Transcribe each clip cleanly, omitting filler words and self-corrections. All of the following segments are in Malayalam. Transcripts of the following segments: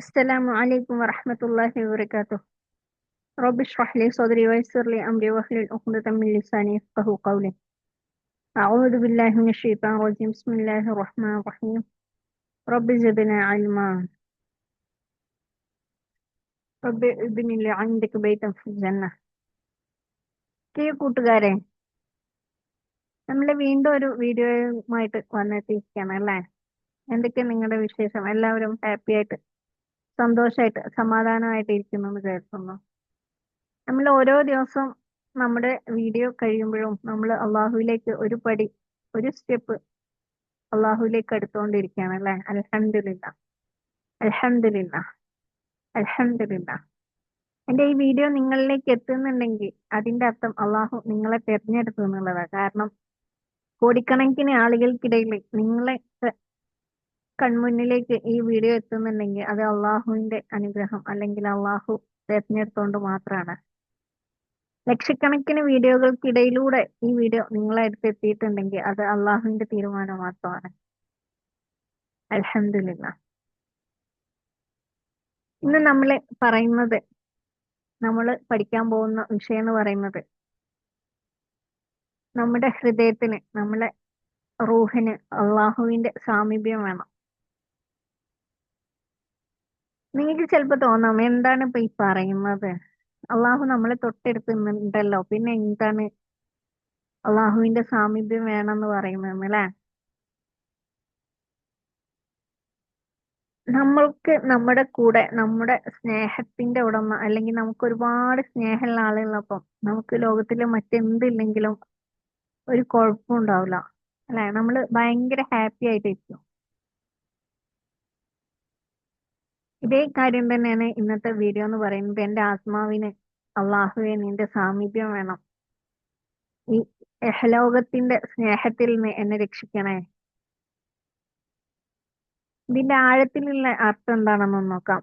السلام عليكم ورحمة الله وبركاته. رب اشرح لي صدري ويسر لي أمري واحلل عقدة من لساني يفقهوا قولي. أعوذ بالله من الشيطان الرجيم. بسم الله الرحمن الرحيم. رب زدنا علما. رب ابن لي عندك بيتا في الجنة. കൂട്ടുകാരെ, നമ്മൾ വീണ്ടും ഒരു വീഡിയോയുമായിട്ട് വന്നെത്തിയിരിക്കുകയാണ് അല്ലേ? എന്തൊക്കെയാ നിങ്ങളുടെ വിശേഷം? എല്ലാവരും ഹാപ്പി ആയിട്ട് സന്തോഷമായിട്ട് സമാധാനമായിട്ട് ഇരിക്കുന്നു എന്ന് കേൾക്കുന്നു. നമ്മൾ ഓരോ ദിവസം നമ്മുടെ വീഡിയോ കഴിയുമ്പോഴും നമ്മൾ അള്ളാഹുവിലേക്ക് ഒരു പടി, ഒരു സ്റ്റെപ്പ് അള്ളാഹുവിലേക്ക് അടുത്തുകൊണ്ടിരിക്കുകയാണ് അല്ലെ? അൽഹംദുലില്ലാ, അൽഹംദുലില്ലാ, അൽഹംദുലില്ലാ. എന്റെ ഈ വീഡിയോ നിങ്ങളിലേക്ക് എത്തുന്നുണ്ടെങ്കിൽ അതിന്റെ അർത്ഥം അള്ളാഹു നിങ്ങളെ തെരഞ്ഞെടുത്തു എന്നുള്ളതാണ്. കാരണം കോടിക്കണക്കിന് ആളുകൾക്കിടയിൽ നിങ്ങളെ കൺമുന്നിലേക്ക് ഈ വീഡിയോ എത്തുന്നുണ്ടെങ്കിൽ അത് അള്ളാഹുവിന്റെ അനുഗ്രഹം, അല്ലെങ്കിൽ അള്ളാഹു തെരഞ്ഞെടുത്തുകൊണ്ട് മാത്രമാണ്. ലക്ഷക്കണക്കിന് വീഡിയോകൾക്കിടയിലൂടെ ഈ വീഡിയോ നിങ്ങളെ അടുത്ത് എത്തിയിട്ടുണ്ടെങ്കിൽ അത് അള്ളാഹുവിന്റെ തീരുമാനം മാത്രമാണ്. അൽഹംദുലില്ലാ. ഇന്ന് നമ്മൾ പഠിക്കാൻ പോകുന്ന വിഷയം എന്ന് പറയുന്നത് നമ്മുടെ ഹൃദയത്തിന്, നമ്മളെ റൂഹിന് അള്ളാഹുവിന്റെ സാമീപ്യം വേണം. നിങ്ങൾക്ക് ചിലപ്പോ തോന്നാം, എന്താണ് ഇപ്പൊ ഈ പറയുന്നത്? അള്ളാഹു നമ്മളെ തൊട്ടടുത്തുണ്ടല്ലോ, പിന്നെ എന്താണ് അള്ളാഹുവിന്റെ സാമീപ്യം വേണമെന്ന് പറയുന്നത് അല്ലേ? നമ്മൾക്ക് നമ്മുടെ കൂടെ നമ്മുടെ സ്നേഹത്തിന്റെ ഉടമ, അല്ലെങ്കിൽ നമുക്ക് ഒരുപാട് സ്നേഹമുള്ള ആളുകളൊപ്പം നമുക്ക് ലോകത്തിലെ മറ്റെന്തില്ലെങ്കിലും ഒരു കുഴപ്പവും ഉണ്ടാവില്ല അല്ലെ? നമ്മൾ ഭയങ്കര ഹാപ്പി ആയിട്ടിരിക്കും. ഇതേ കാര്യം തന്നെയാണ് ഇന്നത്തെ വീഡിയോ എന്ന് പറയുന്നത്. എന്റെ ആത്മാവിന് അള്ളാഹുവെ നിന്റെ സാമീപ്യം വേണം, ഈ ഇഹലോകത്തിന്റെ സ്നേഹത്തിൽ നിന്ന് എന്നെ രക്ഷിക്കണേ. ഇതിന്റെ ആഴത്തിലുള്ള അർത്ഥം എന്താണെന്ന് നോക്കാം.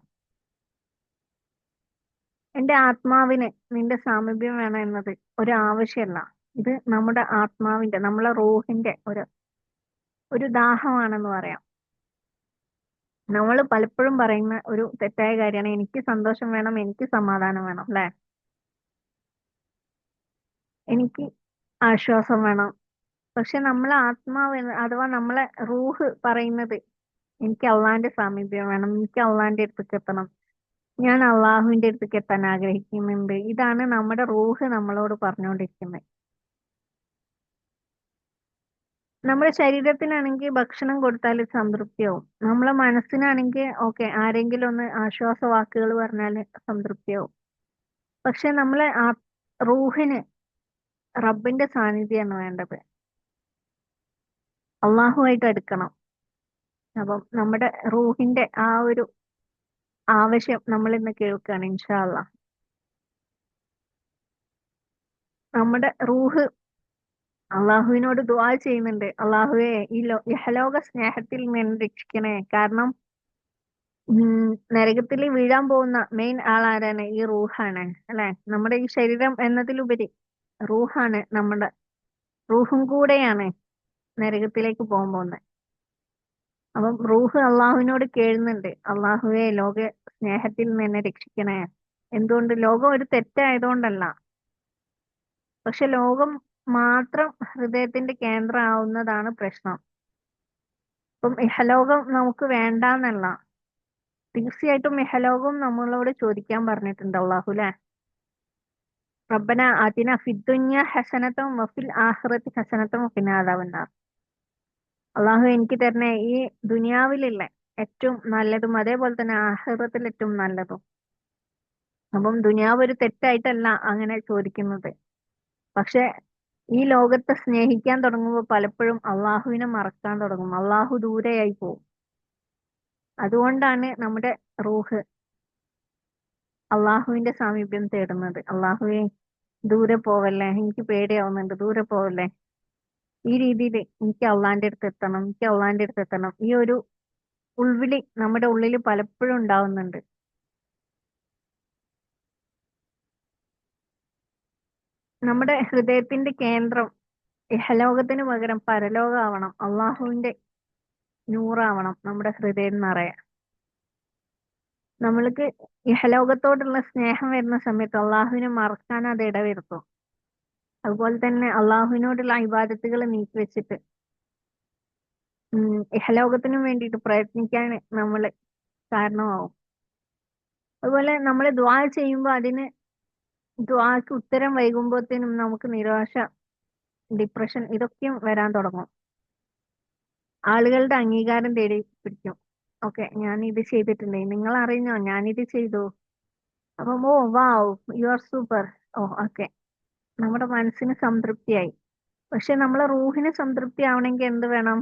എന്റെ ആത്മാവിന് നിന്റെ സാമീപ്യം വേണം എന്നത് ഒരു ആവശ്യമല്ല. ഇത് നമ്മുടെ ആത്മാവിന്റെ, നമ്മളെ റൂഹിന്റെ ഒരു ദാഹമാണെന്ന് പറയാം. നമ്മൾ പലപ്പോഴും പറയുന്ന ഒരു തെറ്റായ കാര്യമാണ്, എനിക്ക് സന്തോഷം വേണം, എനിക്ക് സമാധാനം വേണം അല്ലെ? എനിക്ക് ആശ്വാസം വേണം. പക്ഷെ നമ്മളെ ആത്മാവ് അഥവാ നമ്മളെ റൂഹ് പറയുന്നത്, എനിക്ക് അള്ളാന്റെ സാമീപ്യം വേണം, എനിക്ക് അള്ളാന്റെ അടുത്തേക്ക് എത്തണം, ഞാൻ അള്ളാഹുവിന്റെ അടുത്തേക്ക് എത്താൻ ആഗ്രഹിക്കുന്നുണ്ട്. ഇതാണ് നമ്മുടെ റൂഹ് നമ്മളോട് പറഞ്ഞുകൊണ്ടിരിക്കുന്നത്. നമ്മുടെ ശരീരത്തിനാണെങ്കിൽ ഭക്ഷണം കൊടുത്താൽ സംതൃപ്തിയാവും. നമ്മളെ മനസ്സിനാണെങ്കിൽ ഓക്കെ, ആരെങ്കിലും ഒന്ന് ആശ്വാസ വാക്കുകൾ പറഞ്ഞാൽ സംതൃപ്തിയാവും. പക്ഷെ നമ്മളെ റൂഹിന് റബ്ബിന്റെ സാന്നിധ്യമാണ് വേണ്ടത്. അള്ളാഹുവായിട്ട് അടുക്കണം. അപ്പം നമ്മുടെ റൂഹിന്റെ ആ ഒരു ആവശ്യം നമ്മൾ ഇന്ന് കേൾക്കുകയാണ് ഇൻഷാ അള്ളാഹ്. നമ്മുടെ റൂഹ് അള്ളാഹുവിനോട് ദുആ ചെയ്യുന്നുണ്ട്, അള്ളാഹുവെ ഈ ഇഹലോക സ്നേഹത്തിൽ നിന്ന് രക്ഷിക്കണേ. കാരണം നരകത്തിൽ വീഴാൻ പോകുന്ന മെയിൻ ആളാരാണ്? ഈ റൂഹാണ് അല്ലെ? നമ്മുടെ ഈ ശരീരം എന്നതിലുപരി റൂഹാണ്, നമ്മുടെ റൂഹും കൂടെയാണ് നരകത്തിലേക്ക് പോകാൻ പോകുന്നത്. അപ്പം റൂഹ് അള്ളാഹുവിനോട് കേഴുന്നുണ്ട്, അള്ളാഹുവെ ലോക സ്നേഹത്തിൽ നിന്ന് എന്നെ രക്ഷിക്കണേ. എന്തുകൊണ്ട്? ലോകം ഒരു തെറ്റായതുകൊണ്ടല്ല, പക്ഷെ ലോകം മാത്രം ഹൃദയത്തിന്റെ കേന്ദ്രം ആവുന്നതാണ് പ്രശ്നം. അപ്പം ഇഹലോകം നമുക്ക് വേണ്ടാന്നല്ല, തീർച്ചയായിട്ടും ഇഹലോകം നമ്മളോട് ചോദിക്കാൻ പറഞ്ഞിട്ടുണ്ട് അള്ളാഹു അല്ലെ? റബ്ബന ആതിന ഫിദ്ദുനിയ ഹസനത്തും വഫിൽ ആഖിറതി ഹസനത്തും വഖിനാ അദാബന്നാർ. അള്ളാഹു എനിക്ക് തരണേ ഈ ദുനിയാവിലുള്ള ഏറ്റവും നല്ലതും അതേപോലെ തന്നെ ആഖിറത്തിൽ ഏറ്റവും നല്ലതും. അപ്പം ദുനിയാവ് ഒരു തെറ്റായിട്ടല്ല അങ്ങനെ ചോദിക്കുന്നത്. പക്ഷെ ഈ ലോകത്തെ സ്നേഹിക്കാൻ തുടങ്ങുമ്പോൾ പലപ്പോഴും അള്ളാഹുവിനെ മറക്കാൻ തുടങ്ങും, അള്ളാഹു ദൂരെയായി പോകും. അതുകൊണ്ടാണ് നമ്മുടെ റൂഹ് അള്ളാഹുവിന്റെ സാമീപ്യം തേടുന്നത്. അള്ളാഹുവെ ദൂരെ പോവല്ലേ, എനിക്ക് പേടിയാവുന്നുണ്ട്, ദൂരെ പോവല്ലേ. ഈ രീതിയിൽ എനിക്ക് അള്ളാന്റെ അടുത്ത് എത്തണം, എനിക്ക് അള്ളാന്റെ അടുത്ത് എത്തണം, ഈ ഒരു ഉൾവിളി നമ്മുടെ ഉള്ളിൽ പലപ്പോഴും ഉണ്ടാവുന്നുണ്ട്. നമ്മുടെ ഹൃദയത്തിന്റെ കേന്ദ്രം ഇഹലോകത്തിന് പകരം പരലോകമാവണം, അള്ളാഹുവിന്റെ നൂറാവണം നമ്മുടെ ഹൃദയം നിറയെ. നമ്മൾക്ക് ഇഹലോകത്തോടുള്ള സ്നേഹം വരുന്ന സമയത്ത് അള്ളാഹുവിനെ മറക്കാൻ അത് ഇടവരുത്തും. അതുപോലെ തന്നെ അള്ളാഹുവിനോടുള്ള ഇബാദത്തുകൾ നീക്കി വെച്ചിട്ട് ഇഹലോകത്തിനും വേണ്ടിയിട്ട് പ്രയത്നിക്കാൻ നമ്മൾ കാരണമാവും. അതുപോലെ നമ്മൾ ദ്വാ ചെയ്യുമ്പോൾ ദ്വാക്ക് ഉത്തരം വൈകുമ്പോഴത്തേനും നമുക്ക് നിരാശ, ഡിപ്രഷൻ ഇതൊക്കെയും വരാൻ തുടങ്ങും. ആളുകളുടെ അംഗീകാരം തേടി പിടിക്കും. ഓക്കെ, ഞാൻ ഇത് ചെയ്തിട്ടുണ്ട്, നിങ്ങൾ അറിഞ്ഞോ ഞാനിത് ചെയ്തു, അപ്പം oh wow you are super, oh okay, നമ്മുടെ മനസ്സിന് സംതൃപ്തിയായി. പക്ഷെ നമ്മളെ റൂഹിന് സംതൃപ്തി ആവണമെങ്കിൽ എന്ത് വേണം?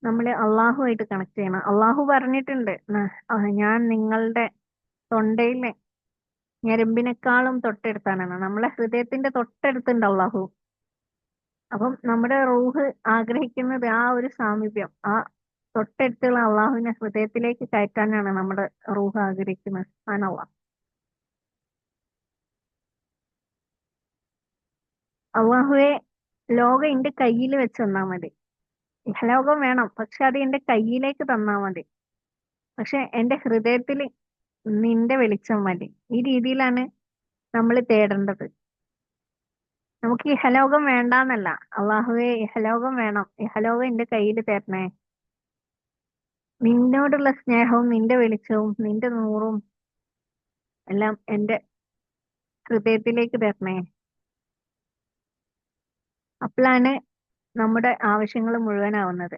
നമ്മൾ അള്ളാഹുമായിട്ട് കണക്ട് ചെയ്യണം. അള്ളാഹു പറഞ്ഞിട്ടുണ്ട്, ഞാൻ നിങ്ങളുടെ തൊണ്ടയിലെ ഞരമ്പിനേക്കാളും തൊട്ടടുത്താണെന്ന്. നമ്മളെ ഹൃദയത്തിന്റെ തൊട്ടടുത്തുണ്ട് അള്ളാഹു. അപ്പം നമ്മുടെ റൂഹ് ആഗ്രഹിക്കുന്നത് ആ ഒരു സാമീപ്യം, ആ തൊട്ടടുത്തുള്ള അള്ളാഹുവിനെ ഹൃദയത്തിലേക്ക് കയറ്റാനാണ് നമ്മുടെ റൂഹ് ആഗ്രഹിക്കുന്നത്. സുബ്ഹാനല്ലാഹ്. അള്ളാഹുവെ, ലോകം എന്റെ കയ്യിൽ വെച്ച് തന്നാ മതി. ഇഹലോകം വേണം, പക്ഷെ അത് എന്റെ കയ്യിലേക്ക് തന്നാ മതി. പക്ഷെ എന്റെ ഹൃദയത്തിൽ നിന്റെ വെളിച്ചം മതി. ഈ രീതിയിലാണ് നമ്മൾ തേടേണ്ടത്. നമുക്ക് ഇഹലോകം വേണ്ടാന്നല്ല, അള്ളാഹുവെ ഇഹലോകം വേണം, ഇഹലോകം എന്റെ കയ്യിൽ തരണേ. നിന്നോടുള്ള സ്നേഹവും നിന്റെ വെളിച്ചവും നിന്റെ നൂറും എല്ലാം എന്റെ ഹൃദയത്തിലേക്ക് തരണേ. അപ്പോഴാണ് നമ്മുടെ ആവശ്യങ്ങൾ മുഴുവനാവുന്നത്.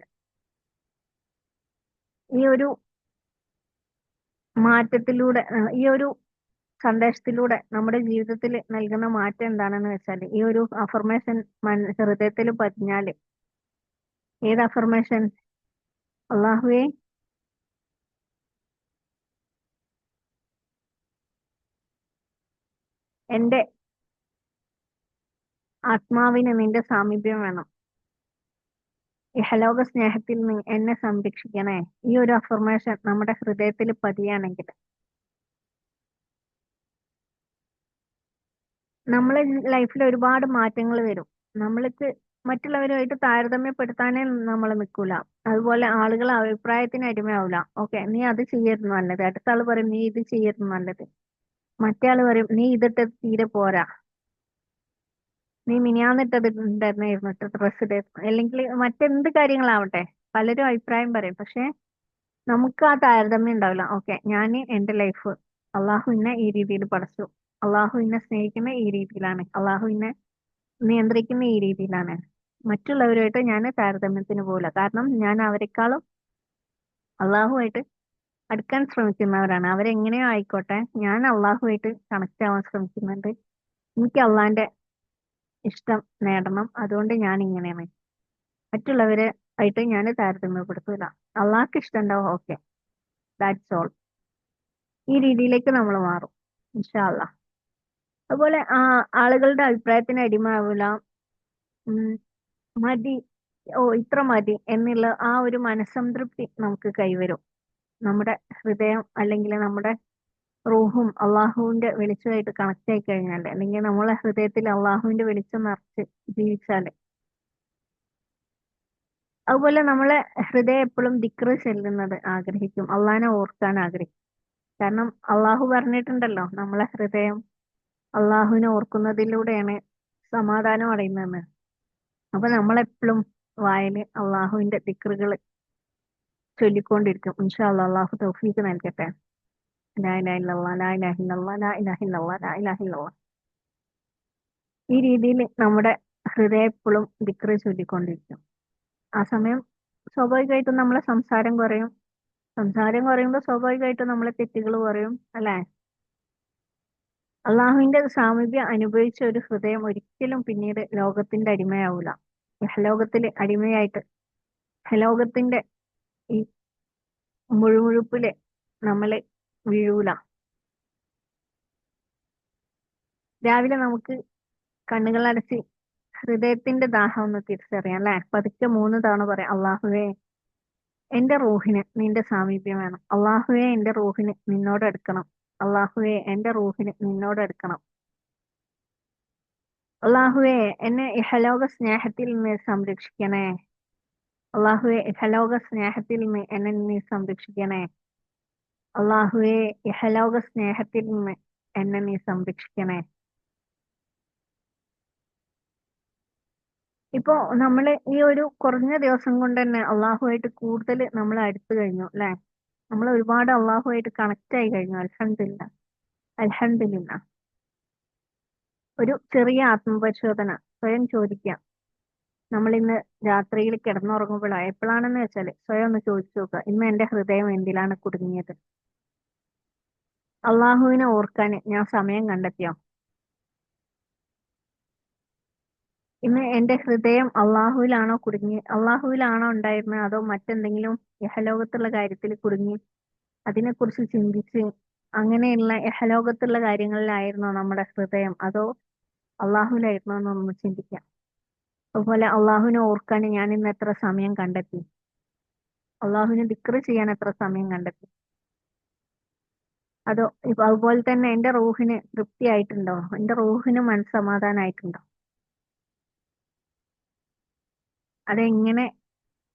ഈ ഒരു മാറ്റത്തിലൂടെ, ഈ ഒരു സന്ദേശത്തിലൂടെ നമ്മുടെ ജീവിതത്തിൽ നൽകുന്ന മാറ്റം എന്താണെന്ന് വെച്ചാൽ, ഈ ഒരു അഫർമേഷൻ ഹൃദയത്തിൽ പതിഞ്ഞാല്, ഏത് അഫർമേഷൻ? അള്ളാഹുവെ, എന്റെ ആത്മാവിന് നിന്റെ സാമീപ്യം വേണം, ഇഹലോക സ്നേഹത്തിൽ നീ എന്നെ സംരക്ഷിക്കണേ. ഈ ഒരു അഫർമേഷൻ നമ്മുടെ ഹൃദയത്തിൽ പതിയാണെങ്കിൽ നമ്മളെ ലൈഫിൽ ഒരുപാട് മാറ്റങ്ങൾ വരും. നമ്മൾക്ക് മറ്റുള്ളവരുമായിട്ട് താരതമ്യപ്പെടുത്താനേ നമ്മൾ നിൽക്കൂല. അതുപോലെ ആളുകൾ അഭിപ്രായത്തിന് അടിമയാവൂല. ഓക്കെ, നീ അത് ചെയ്യരുത് നല്ലത്, അടുത്ത ആള് പറയും നീ ഇത് ചെയ്യരുത് നല്ലത്, മറ്റേ ആള് പറയും നീ ഇതിട്ട് തീരെ പോരാ, നീ മിനിയാന്നിട്ടത് ഉണ്ടായിരുന്നായിരുന്നു ഇട്ട ഡ്രസ് ഇട, അല്ലെങ്കിൽ മറ്റെന്ത് കാര്യങ്ങളാവട്ടെ, പലരും അഭിപ്രായം പറയും. പക്ഷെ നമുക്ക് ആ താരതമ്യം ഉണ്ടാവില്ല. ഓക്കെ, ഞാൻ എന്റെ ലൈഫ് അള്ളാഹു എന്നെ ഈ രീതിയിൽ പഠിച്ചു, അള്ളാഹു എന്നെ സ്നേഹിക്കുന്ന ഈ രീതിയിലാണ്, അള്ളാഹു എന്നെ നിയന്ത്രിക്കുന്ന ഈ രീതിയിലാണ്. മറ്റുള്ളവരുമായിട്ട് ഞാൻ താരതമ്യത്തിന് പോകില്ല. കാരണം ഞാൻ അവരെക്കാളും അള്ളാഹുമായിട്ട് അടുക്കാൻ ശ്രമിക്കുന്നവരാണ്. അവരെങ്ങനെയോ ആയിക്കോട്ടെ, ഞാൻ അള്ളാഹുമായിട്ട് കണക്ട് ആവാൻ ശ്രമിക്കുന്നുണ്ട്. എനിക്ക് അള്ളാന്റെ ഇഷ്ടം നേടണം, അതുകൊണ്ട് ഞാൻ ഇങ്ങനെയാണ്. മറ്റുള്ളവരെ ആയിട്ട് ഞാൻ താരതമ്യപ്പെടുത്തൂല. അള്ളാഹ്ക്ക് ഇഷ്ടം ഉണ്ടാവും, ഓക്കെ, ദാറ്റ്സ് ഓൾ. ഈ രീതിയിലേക്ക് നമ്മൾ മാറും ഇൻഷാ അള്ളാ. അതുപോലെ ആളുകളുടെ അഭിപ്രായത്തിന് അടിമാവൂല. ഉം, മതി, ഓ ഇത്ര മതി എന്നുള്ള ആ ഒരു മനസ്സംതൃപ്തി നമുക്ക് കൈവരും. നമ്മുടെ ഹൃദയം അല്ലെങ്കിൽ നമ്മുടെ റൂഹും അള്ളാഹുവിന്റെ വെളിച്ചമായിട്ട് കണക്ട് ആയി കഴിഞ്ഞാൽ, അല്ലെങ്കിൽ നമ്മളെ ഹൃദയത്തിൽ അള്ളാഹുവിന്റെ വെളിച്ചം നിറച്ച് ജീവിച്ചാല്, അതുപോലെ നമ്മളെ ഹൃദയം എപ്പോഴും ദിക്റ് ചെല്ലുന്നത് ആഗ്രഹിക്കും, അള്ളാഹിനെ ഓർക്കാൻ ആഗ്രഹിക്കും. കാരണം അള്ളാഹു പറഞ്ഞിട്ടുണ്ടല്ലോ, നമ്മളെ ഹൃദയം അള്ളാഹുവിനെ ഓർക്കുന്നതിലൂടെയാണ് സമാധാനം അടയുന്നതെന്ന്. അപ്പൊ നമ്മളെപ്പോഴും വായില് അള്ളാഹുവിന്റെ ദിക്റുകൾ ചൊല്ലിക്കൊണ്ടിരിക്കും. ഇൻഷാ അള്ളാ, അള്ളാഹു തൗഫീഖ് നൽകട്ടെ. ലാ ഇലാഹ ഇല്ലല്ലാഹ്, ലാ ഇലാഹ ഇല്ലല്ലാഹ്, ലാ ഇലാഹ ഇല്ലല്ലാഹ്, ലാ ഇലാഹ ഇല്ലല്ലാഹ്. ഈ രീതിയിൽ നമ്മുടെ ഹൃദയം എപ്പോഴും ദിക്റ് ചൊല്ലിക്കൊണ്ടിരിക്കും. ആ സമയം സ്വാഭാവികമായിട്ടും നമ്മളെ സംസാരം കുറയും. സംസാരം കുറയുമ്പോൾ സ്വാഭാവികമായിട്ടും നമ്മളെ തെറ്റുകൾ കുറയും, അല്ലെ? അള്ളാഹുവിന്റെ സാമീപ്യം അനുഭവിച്ച ഒരു ഹൃദയം ഒരിക്കലും പിന്നീട് ലോകത്തിന്റെ അടിമയാവൂല. ലോകത്തില് അടിമയായിട്ട് ലോകത്തിന്റെ ഈ മുഴുമുഴുപ്പില് നമ്മള് വീഴൂല. രാവിലെ നമുക്ക് കണ്ണുകൾ അടച്ച് ഹൃദയത്തിന്റെ ദാഹം ഒന്ന് തിരിച്ചറിയാം, അല്ലെ? പതുക്കെ 3 തവണ പറയാം, അള്ളാഹുവേ, എന്റെ റൂഹിന് നിന്റെ സാമീപ്യം വേണം, അള്ളാഹുവേ എന്റെ റൂഹിന് നിന്നോട് അടുക്കണം, അള്ളാഹുവേ എന്റെ റൂഹിന് നിന്നോട് അടുക്കണം, അള്ളാഹുവേ എന്നെ ഇഹലോക സ്നേഹത്തിൽ നിന്ന് സംരക്ഷിക്കണേ, അള്ളാഹുവെ ഇഹലോക സ്നേഹത്തിൽ നിന്ന് എന്നെ നീ സംരക്ഷിക്കണേ. അള്ളാഹുവെ, ഇഹലോക സ്നേഹത്തിൽ നിന്ന് എന്നെ നീ സംരക്ഷിക്കണേ. ഇപ്പോ നമ്മള് ഈ ഒരു കുറഞ്ഞ ദിവസം കൊണ്ട് തന്നെ അള്ളാഹുവായിട്ട് കൂടുതൽ നമ്മൾ അടുത്തു കഴിഞ്ഞു അല്ലെ? നമ്മൾ ഒരുപാട് അള്ളാഹുവായിട്ട് കണക്ട് ആയി കഴിഞ്ഞു. അൽഹംദുലില്ലാ, അൽഹംദുലില്ലാ. ഒരു ചെറിയ ആത്മപരിശോധന സ്വയം ചോദിക്കാം. നമ്മൾ ഇന്ന് രാത്രിയിൽ കിടന്നുറങ്ങുമ്പോഴാണ്, എപ്പോഴാണെന്ന് വെച്ചാൽ സ്വയം ഒന്ന് ചോദിച്ചു നോക്കുക, ഇന്ന് എന്റെ ഹൃദയം എന്തിലാണ് കുടുങ്ങിയത്? അള്ളാഹുവിനെ ഓർക്കാൻ ഞാൻ സമയം കണ്ടെത്തിയോ? ഇന്ന് എന്റെ ഹൃദയം അള്ളാഹുവിലാണോ കുടുങ്ങി, അള്ളാഹുവിലാണോ ഉണ്ടായിരുന്നത്, അതോ മറ്റെന്തെങ്കിലും യഹലോകത്തുള്ള കാര്യത്തിൽ കുടുങ്ങി അതിനെക്കുറിച്ച് ചിന്തിച്ച് അങ്ങനെയുള്ള യഹലോകത്തുള്ള കാര്യങ്ങളിലായിരുന്നോ നമ്മുടെ ഹൃദയം, അതോ അള്ളാഹുവിലായിരുന്നോ എന്നൊന്ന് ചിന്തിക്കാം. അതുപോലെ അള്ളാഹുവിനെ ഓർക്കാൻ ഞാൻ ഇന്ന് എത്ര സമയം കണ്ടെത്തി, അള്ളാഹുവിനെ ദിക്റ് ചെയ്യാൻ എത്ര സമയം കണ്ടെത്തി, അതോ ഇപ്പൊ അതുപോലെ തന്നെ എന്റെ റൂഹിന് തൃപ്തിയായിട്ടുണ്ടോ, എന്റെ റൂഹിന് മനസ്സമാധാനായിട്ടുണ്ടോ? അതെങ്ങനെ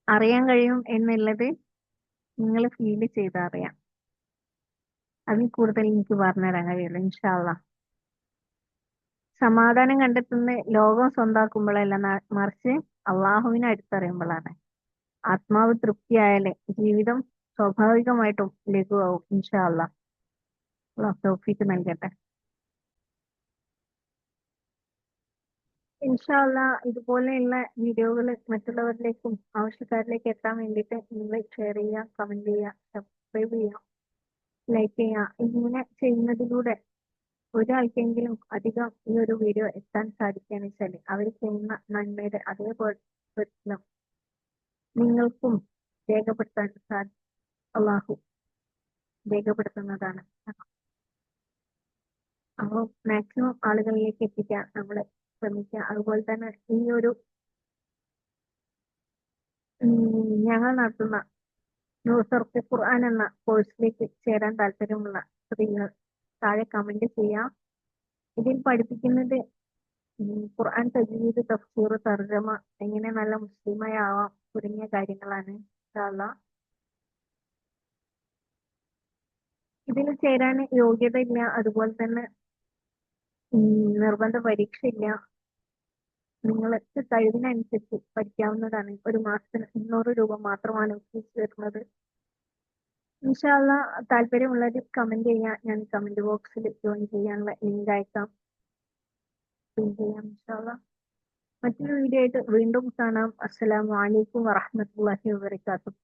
അറിയാൻ കഴിയും എന്നുള്ളത് നിങ്ങൾ ഫീൽ ചെയ്തറിയാം. അതിൽ കൂടുതൽ എനിക്ക് പറഞ്ഞുതരാൻ കഴിയില്ല ഇൻഷാ അള്ളാ. സമാധാനം കണ്ടെത്തുന്ന ലോകം സ്വന്താക്കുമ്പോഴല്ല, മറിച്ച് അള്ളാഹുവിനെ അടുത്തറിയുമ്പോഴാണ്. ആത്മാവ് തൃപ്തിയായാലേ ജീവിതം സ്വാഭാവികമായിട്ടും ലഘുവാകും ഇൻഷാ അള്ളാ. അള്ളാഹു തൗഫീഖ് നൽകട്ടെ. ഇൻഷാ അള്ളാ ഇതുപോലെയുള്ള വീഡിയോകൾ മറ്റുള്ളവരിലേക്കും ആവശ്യക്കാരിലേക്ക് എത്താൻ വേണ്ടിയിട്ട് നിങ്ങൾ ഷെയർ ചെയ്യുക, കമന്റ് ചെയ്യുക, സബ്സ്ക്രൈബ് ചെയ്യുക, ലൈക്ക് ചെയ്യുക. ഇങ്ങനെ ചെയ്യുന്നതിലൂടെ ഒരാൾക്കെങ്കിലും അധികം ഈ ഒരു വീഡിയോ എത്താൻ സാധിക്കുകയെന്ന് വെച്ചാൽ അവർ ചെയ്യുന്ന നന്മയുടെ അതേപോലെ പ്രതിഫലം നിങ്ങൾക്കും രേഖപ്പെടുത്താൻ അള്ളാഹു രേഖപ്പെടുത്തുന്നതാണ്. അപ്പോൾ മാക്സിമം ആളുകളിലേക്ക് എത്തിക്കാൻ നമ്മൾ ശ്രമിക്കുക. അതുപോലെ തന്നെ ഈ ഒരു ഞങ്ങൾ നടത്തുന്ന ന്യൂസർക്ക് ഖുർആൻ എന്ന കോഴ്സിലേക്ക് ചേരാൻ താല്പര്യമുള്ള സ്ത്രീകൾ താഴെ കമന്റ് ചെയ്യാം. ഇതിൽ പഠിപ്പിക്കുന്നത് ഖുർആൻ തജ്വീദ്, തഫ്സീർ, തർജമ, എങ്ങനെ നല്ല മുസ്ലിമായി ആവാം തുടങ്ങിയ കാര്യങ്ങളാണ്. ഇൻഷാ അള്ളാ ഇതിൽ ചേരാൻ യോഗ്യത ഇല്ല, അതുപോലെ തന്നെ നിർബന്ധ പരീക്ഷ ഇല്ല. നിങ്ങൾക്ക് കഴിവിനനുസരിച്ച് പഠിക്കാവുന്നതാണ്. ഒരു മാസത്തിന് 200 രൂപ മാത്രമാണ് ഫീസ് വരുന്നത്. ഇൻഷാ അള്ളാ താല്പര്യമുള്ളവർ കമന്റ് ചെയ്യാം. ഞാൻ കമന്റ് ബോക്സിൽ ജോയിൻ ചെയ്യാനുള്ള ലിങ്ക് അയക്കാം. ചെയ്യാം ഇൻഷാ അള്ളാ. മറ്റൊരു വീഡിയോ ആയിട്ട് വീണ്ടും കാണാം. അസ്സലാമു അലൈക്കും വറഹ്മത്തുള്ളാഹി വബറകാതുഹു.